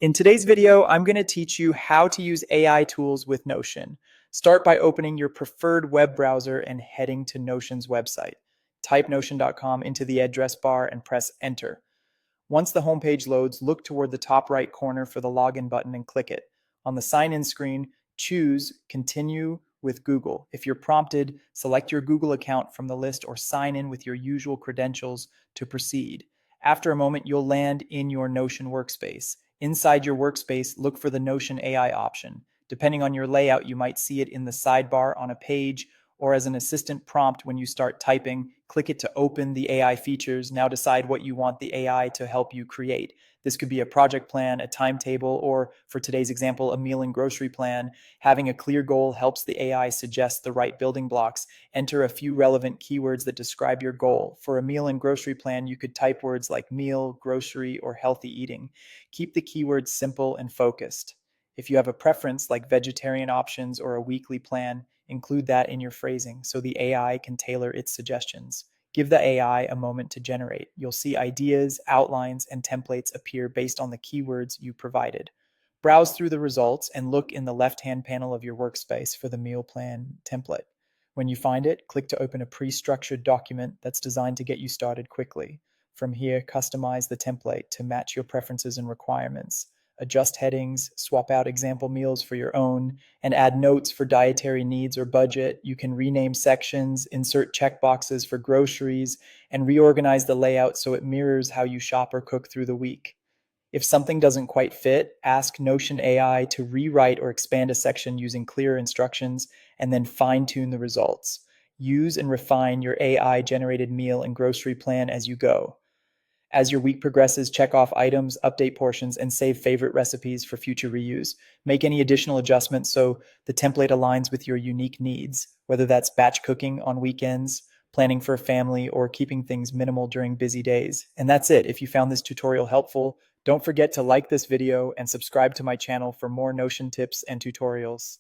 In today's video, I'm going to teach you how to use AI tools with Notion. Start by opening your preferred web browser and heading to Notion's website. Type notion.com into the address bar and press enter. Once the homepage loads, look toward the top right corner for the login button and click it. On the sign in screen, choose Continue with Google. If you're prompted, select your Google account from the list or sign in with your usual credentials to proceed. After a moment, you'll land in your Notion workspace. Inside your workspace, look for the Notion AI option. Depending on your layout, you might see it in the sidebar on a page or as an assistant prompt when you start typing. Click it to open the AI features. Now decide what you want the AI to help you create. This could be a project plan, a timetable, or for today's example, a meal and grocery plan. Having a clear goal helps the AI suggest the right building blocks. Enter a few relevant keywords that describe your goal. For a meal and grocery plan, you could type words like meal, grocery, or healthy eating. Keep the keywords simple and focused. If you have a preference like vegetarian options or a weekly plan, include that in your phrasing so the AI can tailor its suggestions. Give the AI a moment to generate. You'll see ideas, outlines, and templates appear based on the keywords you provided. Browse through the results and look in the left-hand panel of your workspace for the meal plan template. When you find it, click to open a pre-structured document that's designed to get you started quickly. From here, customize the template to match your preferences and requirements. Adjust headings, swap out example meals for your own, and add notes for dietary needs or budget. You can rename sections, insert checkboxes for groceries, and reorganize the layout so it mirrors how you shop or cook through the week. If something doesn't quite fit, ask Notion AI to rewrite or expand a section using clearer instructions, and then fine-tune the results. Use and refine your AI-generated meal and grocery plan as you go. As your week progresses, check off items, update portions, and save favorite recipes for future reuse. Make any additional adjustments so the template aligns with your unique needs, whether that's batch cooking on weekends, planning for a family, or keeping things minimal during busy days. And that's it. If you found this tutorial helpful, don't forget to like this video and subscribe to my channel for more Notion tips and tutorials.